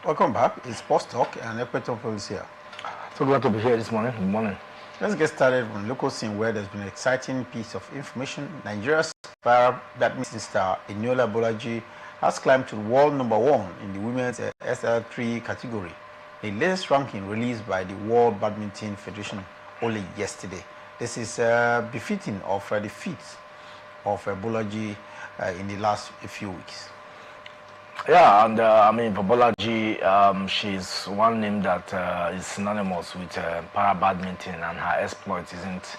Welcome back. It's Sports Talk and Equator Police here. So glad to be here this morning. Good morning. Let's get started on local scene where there's been an exciting piece of information. Nigeria's para badminton star Eniola Bolaji has climbed to world #1 in the women's SL3 category, the latest ranking released by the World Badminton Federation only yesterday. This is befitting of the feat of Bolaji in the last few weeks. Yeah, and I mean, for Bolaji, she's one name that is synonymous with para badminton, and her exploit isn't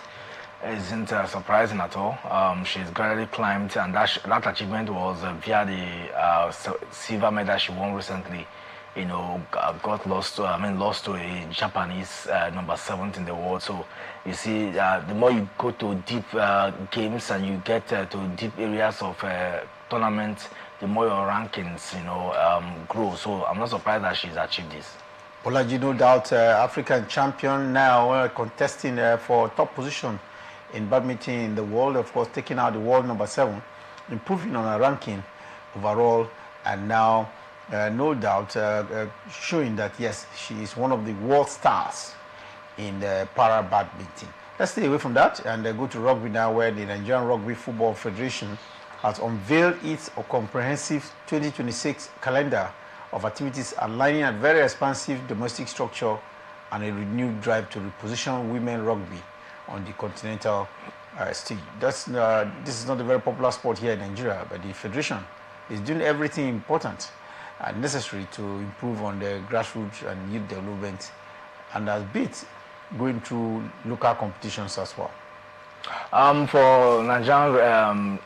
surprising at all. She's gradually climbed, and that achievement was via the silver medal she won recently. You know, got lost to a Japanese #7 in the world. So you see, the more you go to deep games and you get to deep areas of tournaments, the more your rankings, grow. So I'm not surprised that she's achieved this. Bolaji, no doubt, African champion now, contesting for top position in badminton in the world. Of course, taking out the world #7, improving on her ranking overall, and now, no doubt, showing that yes, she is one of the world stars in para badminton. Let's stay away from that and go to rugby now, where the Nigerian Rugby Football Federation has unveiled its comprehensive 2026 calendar of activities, aligning a very expansive domestic structure and a renewed drive to reposition women rugby on the continental stage. This is not a very popular sport here in Nigeria, but the federation is doing everything important and necessary to improve on the grassroots and youth development, and has been going through local competitions as well. For Nigerian,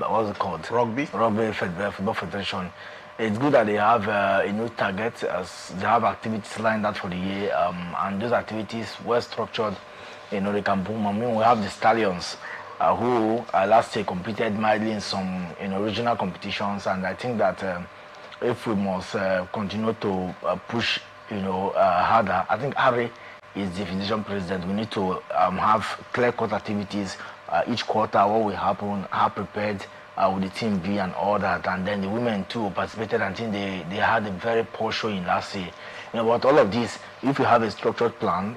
what's it called? Rugby Football Federation. It's good that they have a new target, as they have activities lined up for the year, and those activities well structured. They can boom. I mean, we have the Stallions, who last year competed mildly in some regional competitions, and I think that if we must continue to push harder, I think Harry is the federation president. We need to have clear-cut activities each quarter, what will happen, how prepared will the team be, and all that. And then the women too participated. I think they had a very poor showing last year. But all of this, if you have a structured plan,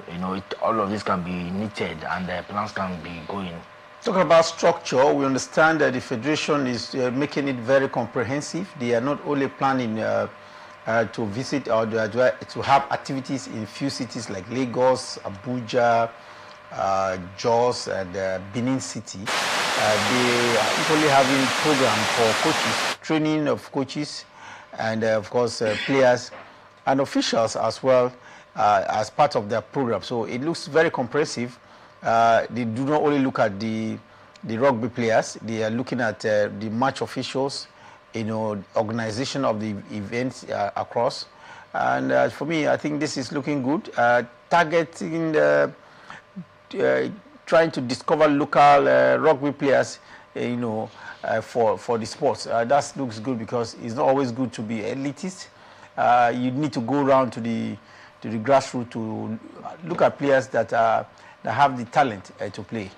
all of this can be knitted and the plans can be going. Talking about structure, we understand that the federation is making it very comprehensive. They are not only planning to visit or to have activities in few cities like Lagos, Abuja, Jos, and Benin City. They are equally having program for coaches, training of coaches, and of course players and officials as well as part of their program. So it looks very comprehensive. They do not only look at the rugby players; they are looking at the match officials, organization of the events across. And for me, I think this is looking good. Targeting trying to discover local rugby players, for the sports. That looks good, because it's not always good to be elitist. You need to go around to the grassroots to look at players that have the talent to play.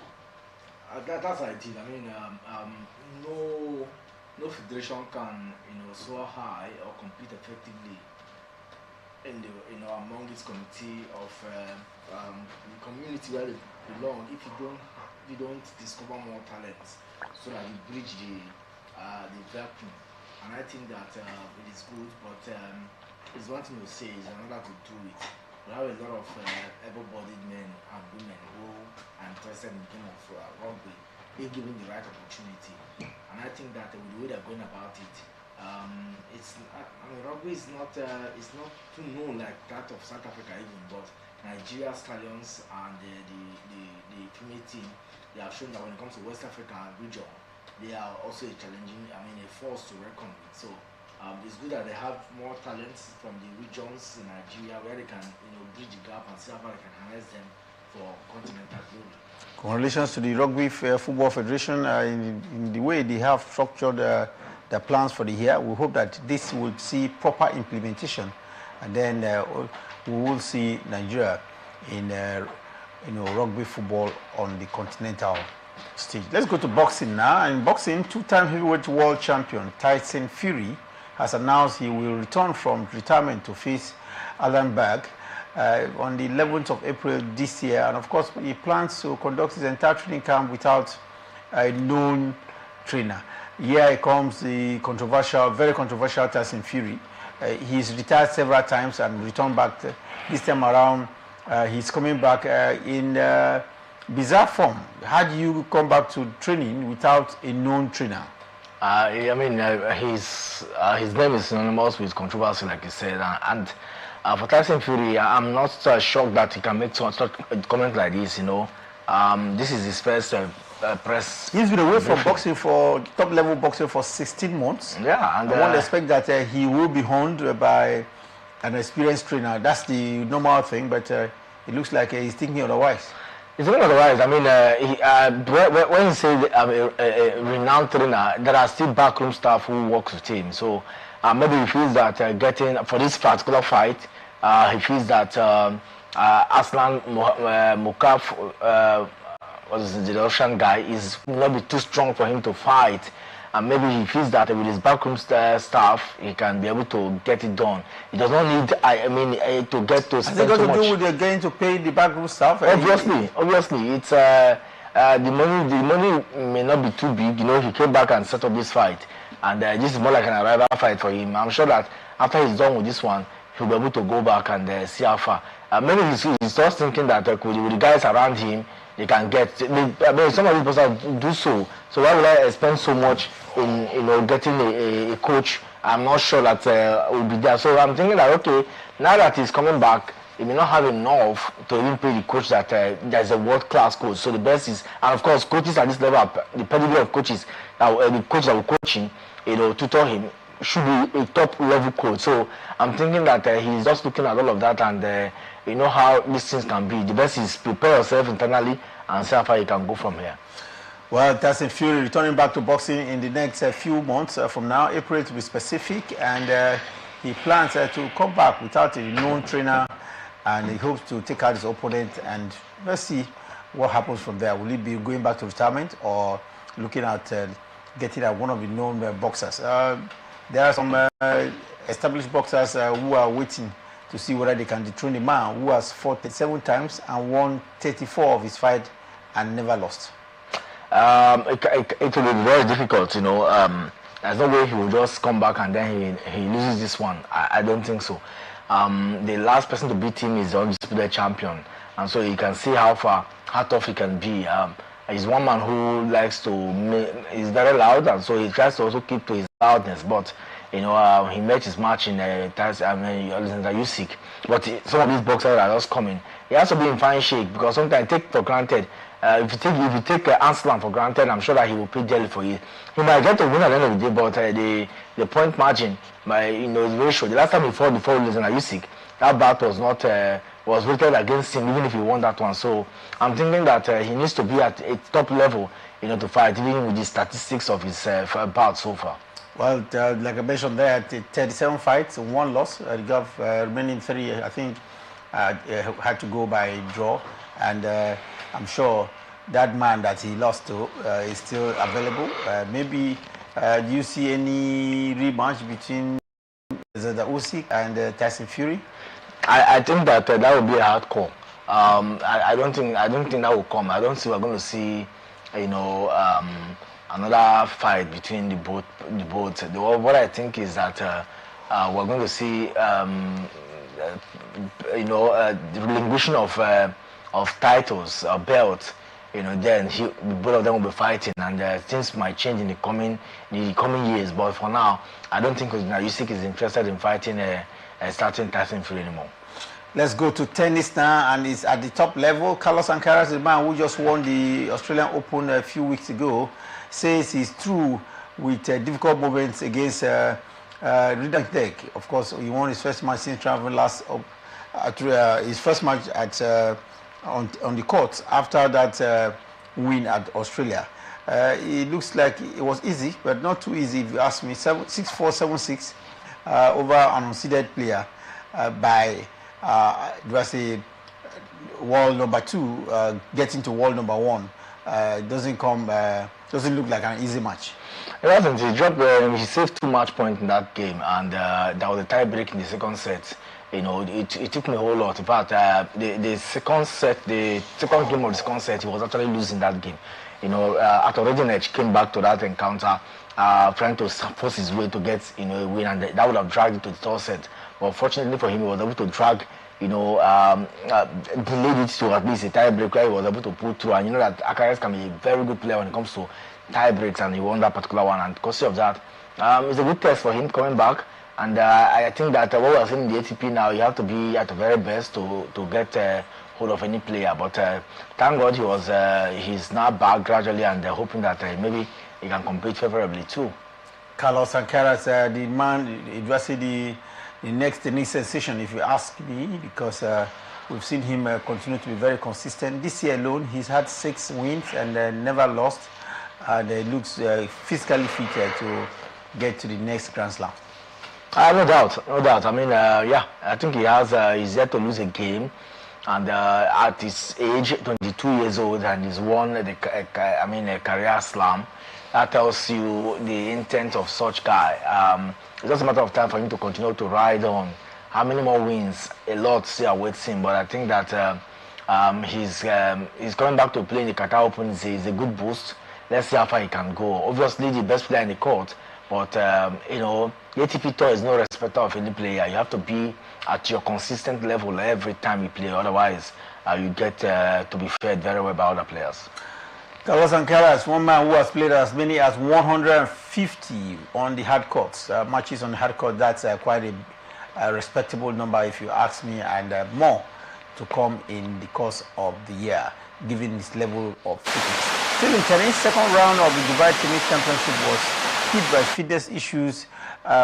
That's ideal. I mean, no federation can soar high or compete effectively in the among its committee of the community where they belong if you don't discover more talents, so that you bridge the vacuum. And I think that it is good, but it's one thing to say, is another to do it. We have a lot of able-bodied men and women who are interested in the game of rugby if given the right opportunity. And I think that with the way they're going about it, rugby is not too known like that of South Africa even, but Nigeria Stallions and the female team, they have shown that when it comes to West Africa region, they are also a force to reckon with. So it's good that they have more talents from the regions in Nigeria where they can bridge the gap and see how they can harness them for continental glory. Congratulations to the Rugby Football Federation in the way they have structured their plans for the year. We hope that this will see proper implementation, and then we will see Nigeria in rugby football on the continental stage. Let's go to boxing now. In boxing, two-time heavyweight world champion Tyson Fury has announced he will return from retirement to face Alan Berg on the 11th of April this year. And of course, he plans to conduct his entire training camp without a known trainer. Here comes the controversial, very controversial Tyson Fury. He's retired several times and returned back. This time around, he's coming back in bizarre form. How do you come back to training without a known trainer? I mean, his name is synonymous with controversy, like you said, and for Tyson Fury, I'm not shocked that he can make such a comment like this. You know, this is his first press. He's been away from boxing for top-level boxing for 16 months. Yeah, and I won't expect that he will be honed by an experienced trainer. That's the normal thing, but it looks like he's thinking otherwise. It's not otherwise. I mean, when you say a renowned trainer, there are still backroom staff who works with him. So maybe he feels that getting for this particular fight, he feels that Aslan Mukaf, what is the Russian guy, is maybe too strong for him to fight. And maybe he feels that with his backroom staff, he can be able to get it done. He does not need, to get to spend too much. Has it got to do with going to pay the backroom staff? Obviously, it's the money may not be too big. You know, he came back and set up this fight, and this is more like an arrival fight for him. I'm sure that after he's done with this one, he'll be able to go back and see how far. Maybe he's just thinking that with the guys around him, they can get. Some of these people do so. So why would I spend so much in getting a coach? I'm not sure that will be there. So I'm thinking that okay, now that he's coming back, he may not have enough to even pay the coach that there's a world-class coach. So the best is, and of course, coaches at this level, the pedigree of coaches, the coach that will coach him, tutor him, should be a top-level coach. So I'm thinking that he's just looking at all of that, and you know how these things can be. The best is prepare yourself internally and see how far you can go from here. Well, Tyson Fury returning back to boxing in the next few months from now, April to be specific, and he plans to come back without a known trainer, and he hopes to take out his opponent, and let's see what happens from there. Will he be going back to retirement or looking at getting at one of the known boxers? There are some established boxers who are waiting to see whether they can dethrone the man who has fought 37 times and won 34 of his fights and never lost. It will be very difficult, you know. There's no way he will just come back and then he loses this one. I don't think so. The last person to beat him is the undisputed champion, and so you can see how tough he can be. He's one man who likes to, he's very loud, and so he tries to also keep to his loudness, but you know, he met his match in Usyk. But some of these boxers are just coming. He has to be in fine shape, because sometimes take for granted. If you take Aslan for granted, I'm sure that he will pay dearly for it. He might get to win at the end of the day, but the point margin, is very short. The last time he fought before losing at Usyk, that bout was not was rated against him, even if he won that one. So I'm thinking that he needs to be at a top level, to fight, even with the statistics of his bout so far. Well, like I mentioned there, 37 fights, 1 loss. Remaining 3, I think, had to go by draw. And I'm sure that man that he lost to is still available. Maybe do you see any rematch between Usyk and Tyson Fury? I think that that would be a hard call. I don't think that will come. I don't see we're going to see, another fight between the both. What I think is that we're going to see, the relinquishing of titles, belts. Then both of them will be fighting, and things might change in the coming years. But for now, I don't think Usyk is interested in fighting starting Tyson Fury anymore. Let's go to tennis now, and it's at the top level. Carlos Alcaraz, the man who just won the Australian Open a few weeks ago, says he's through with difficult moments against Riddersteg. Of course, he won his first match since traveling his first match at on the court after that win at Australia. It looks like it was easy, but not too easy if you ask me. 6-4, 7-6 over an unseeded player by world number 2 getting to world number 1. doesn't look like an easy match. It wasn't. He dropped. He saved 2 match points in that game, and there was a tie break in the second set. You know, it took me a whole lot. In fact, the second set, the second game of the second set, he was actually losing that game. You know, after Edge came back to that encounter, trying to force his way to get a win, and that would have dragged it to the third set. But fortunately for him, he was able to drag. Delayed it to at least a tie break where he was able to pull through. And you know that Akares can be a very good player when it comes to tie breaks, and he won that particular one. And because of that, it's a good test for him coming back. And I think that what we're seeing in the ATP now, you have to be at the very best to get hold of any player. But thank God he's now back gradually, and they're hoping that maybe he can compete favorably too. Carlos Alcaraz, the man, it was the next sensation, if you ask me, because we've seen him continue to be very consistent. This year alone, he's had 6 wins and never lost. And he looks physically fit to get to the next Grand Slam. No doubt, no doubt. I mean, yeah, I think he's yet to lose a game, and at his age, 22 years old, and he's won a career slam. That tells you the intent of such guy. It's just a matter of time for him to continue to ride on. How many more wins? A lot still awaits him, but I think that he's coming back to play in the Qatar Open is a good boost. Let's see how far he can go. Obviously, the best player in the court, but you know, the ATP Tour is no respecter of any player. You have to be at your consistent level every time you play. Otherwise, you get to be fed very well by other players. Carlos Alcaraz, one man who has played as many as 150 on the hard courts, matches on the hard court. That's quite a respectable number, if you ask me, and more to come in the course of the year, given his level of fitness. Still in tennis, second round of the Dubai Tennis Championship was hit by fitness issues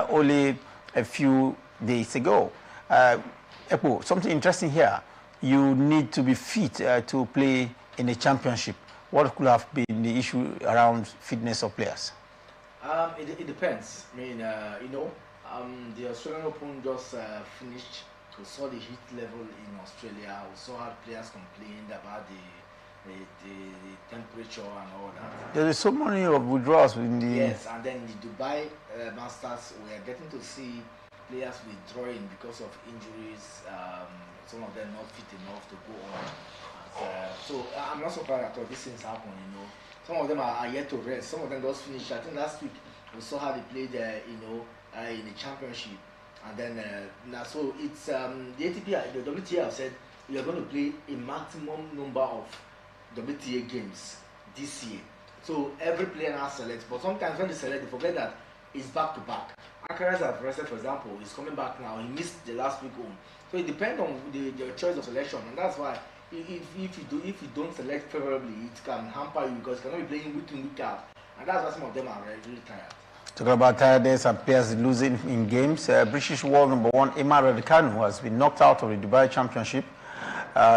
only a few days ago. Epo, something interesting here. You need to be fit to play in a championship. What could have been the issue around fitness of players? It depends. I mean, the Australian Open just finished. We saw the heat level in Australia. We saw how players complained about the temperature and all that. There is so many of withdrawals in the... Yes, and then the Dubai Masters, we are getting to see players withdrawing because of injuries. Some of them not fit enough to go on. So I'm not surprised at all these things happen, you know. Some of them are yet to rest. Some of them just finished. I think last week we saw how they played, in the championship. And then now, so it's the ATP, the WTA have said we are going to play a maximum number of WTA games this year. So every player now selects, but sometimes when they select, they forget that it's back to back. Alcaraz have rested, for example, is coming back now. He missed the last week home. So it depends on the choice of selection, and that's why if you don't select favorably, it can hamper you because you cannot be playing week in, week out, and that's why some of them are really tired. Talking about tiredness and players losing in games, British world number 1 Emma Raducanu has been knocked out of the Dubai Championship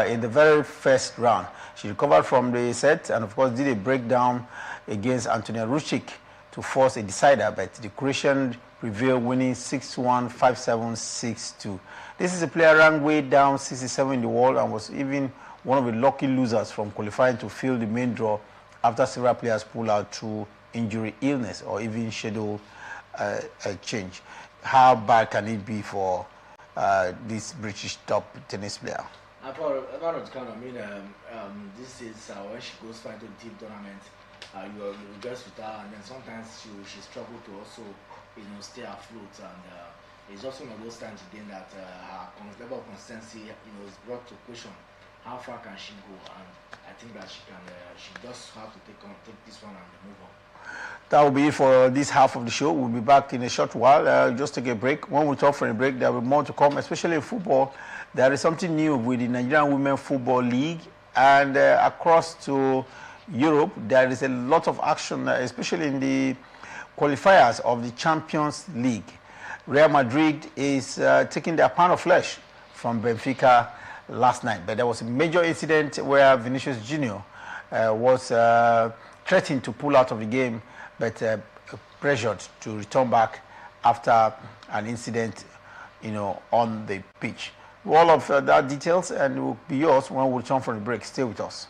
in the very first round. She recovered from the set and, of course, did a breakdown against Antonia Rucic to force a decider, but the Croatian prevailed, winning 6-1, 5-7, 6-2. This is a player ranked way down 67 in the world and was even one of the lucky losers from qualifying to fill the main draw after several players pulled out through injury, illness, or even schedule change. How bad can it be for this British top tennis player? About Raducanu, I mean, this is when she goes far into the team tournament. You just with her, and then sometimes she struggle to also, stay afloat, and it's just one of those times again that her level of consistency, is brought to question. How far can she go? And I think that she just have to take this one and move on. That will be it for this half of the show. We'll be back in a short while. Just take a break. When we talk for a break, there will be more to come, especially in football. There is something new with the Nigerian Women Football League, and across to Europe, there is a lot of action, especially in the qualifiers of the Champions League. Real Madrid is taking their pound of flesh from Benfica last night, but there was a major incident where Vinicius Junior was threatened to pull out of the game, but pressured to return back after an incident, on the pitch. All of that details and will be yours when we return from the break. Stay with us.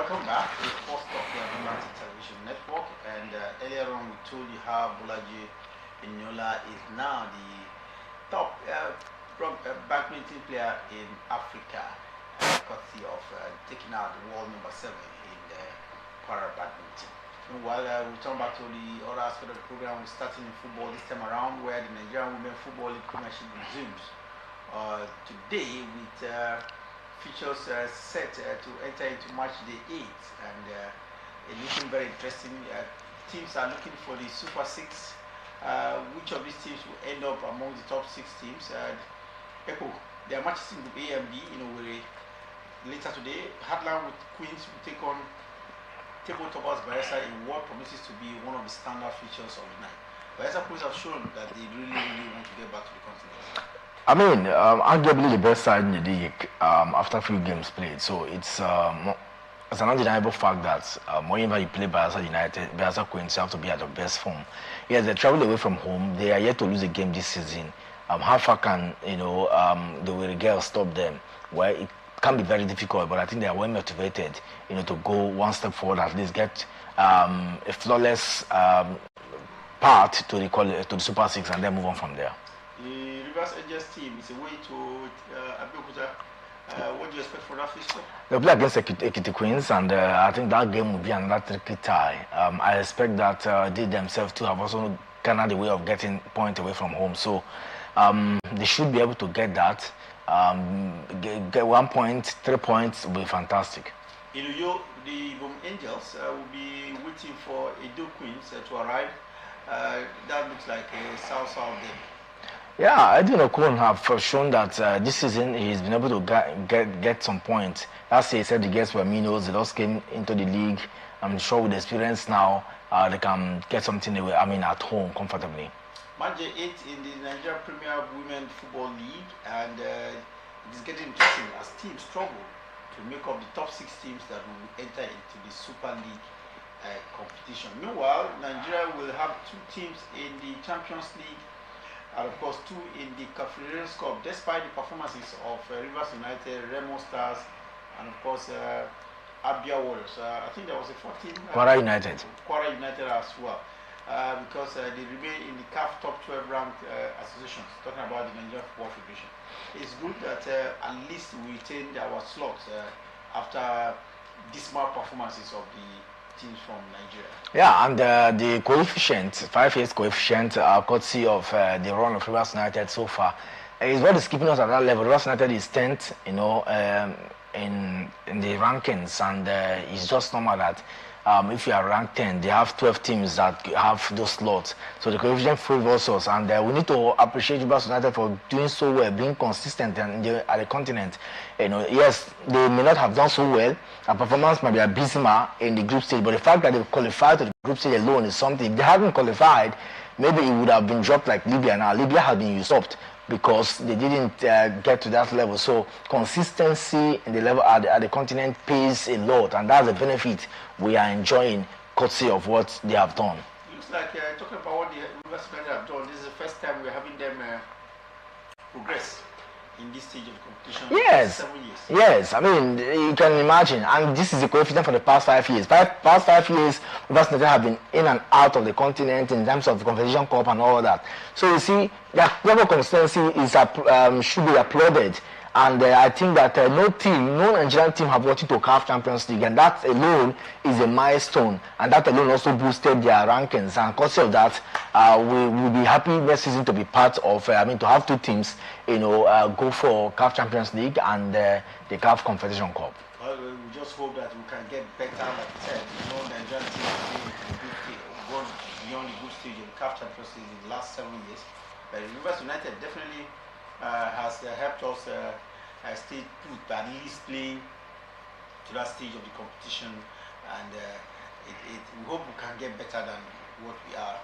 Welcome back to Sports Talk here on Humanity Television Network. And earlier on, we told you how Bolaji Eniola is now the top badminton player in Africa, courtesy of taking out the world number 7 in para badminton. Meanwhile, we turn back to the other aspect of the program. We're starting in football this time around, where the Nigerian Women Football League Premiership resumes today with features set to enter into match day 8, and it's looking very interesting. Teams are looking for the Super 6. Which of these teams will end up among the top 6 teams? Echo, there are matches in Group A and B. Later today, Heartland with Queens will take on table toppers Bayelsa in what promises to be one of the standard features of the night. Bayelsa Queens have shown that they really want to get back to the continent. I mean, arguably the best side in the league after a few games played. So it's an undeniable fact that whenever you play Bayelsa United, Bayelsa Queens have to be at the best form. Yes, they travel away from home. They are yet to lose a game this season. How far can the Wiri girls stop them? Well, it can be very difficult, but I think they are well motivated, to go one step forward, at least get a flawless path to the Super 6, and then move on from there. The Rivers Angels team is away to Abeokuta. What do you expect for that fixture? They'll play against Ekiti Queens, and I think that game will be another tricky tie. I expect that they themselves too have also garnered a way of getting points away from home, so they should be able to get that. Get 1 point, 3 points will be fantastic. The Ibom Angels will be waiting for Edo Queens to arrive. That looks like a south game. Yeah, Edwin Okon have shown that this season he's been able to get some points. Last year he said the guests were minnows, they just came into the league. I'm sure with experience now, they can get something away, at home comfortably. Match 8 in the Nigeria Premier Women Football League, and it is getting interesting as teams struggle to make up the top 6 teams that will enter into the Super League competition. Meanwhile, Nigeria will have 2 teams in the Champions League, and of course 2 in the Confederations Cup, despite the performances of Rivers United, Remo Stars, and of course Abia Warriors. I think there was a 14. Kwara United. Kwara United as well, because they remain in the CAF top 12 ranked associations, talking about the Nigerian Football Federation. It's good that at least we retained our slots after dismal performances of the teams from Nigeria. Yeah, and the coefficient, 5 years coefficient, courtesy of the run of Rivers United so far, is what is keeping us at that level. Rivers United is 10th, in the rankings, and it's just normal that if you are ranked 10, they have 12 teams that have those slots. So the coefficient favors us, and we need to appreciate Rivers United for doing so well, being consistent at the continent. Yes, they may not have done so well. Our performance might be abysmal in the group stage, but the fact that they qualified to the group stage alone is something. If they hadn't qualified, maybe it would have been dropped like Libya now. Libya has been usurped because they didn't get to that level. So consistency in the level at the continent pays a lot, and that's a benefit we are enjoying courtesy of what they have done. It looks like talking about what the Rivers United have done, this is the first time we're having them progress in this stage of competition. Yes. 7 years. Yes, you can imagine, and this is the coefficient for the past 5 years. Past 5 years, Rivers United have been in and out of the continent in terms of the Confederation Cup and all that. So you see, that level of consistency is should be applauded. And I think that no Nigerian team have gotten to CAF Champions League, and that alone is a milestone, and that alone also boosted their rankings. And because of that, we will be happy next season to be part of, to have 2 teams, go for CAF Champions League and the CAF Confederation Cup. Well, we just hope that we can get better, like I said. Nigerian teams have gone beyond the good stage in CAF Champions League in the last 7 years. But Rivers United definitely has helped us stay put, at least playing to that stage of the competition, and we hope we can get better than what we are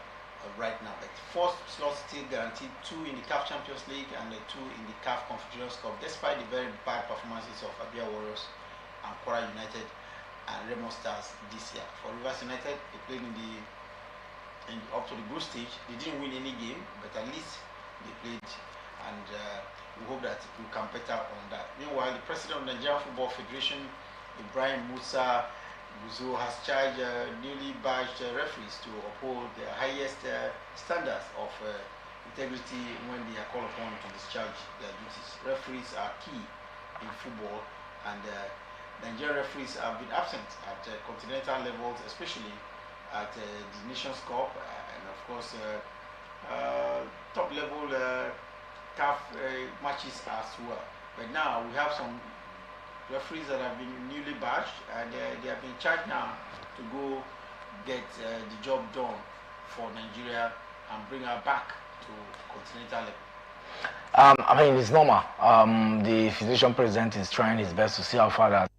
right now. But 4 slots still guaranteed, 2 in the CAF Champions League and 2 in the CAF Confederations Cup, despite the very bad performances of Abia Warriors and Kwara United and Remo Stars this year. For Rivers United, they played up to the group stage. They didn't win any game, but at least they played, and we hope that we can better on that. Meanwhile, the president of the Nigerian Football Federation, Ibrahim Musa, Buzo has charged newly badged referees to uphold the highest standards of integrity when they are called upon to discharge their duties. Referees are key in football, and Nigerian referees have been absent at continental levels, especially at the Nations Cup and of course top level CAF matches as well. But now we have some referees that have been newly badged, and they have been charged now to go get the job done for Nigeria and bring her back to continental level. I mean, it's normal. The Federation president is trying his best to see how far that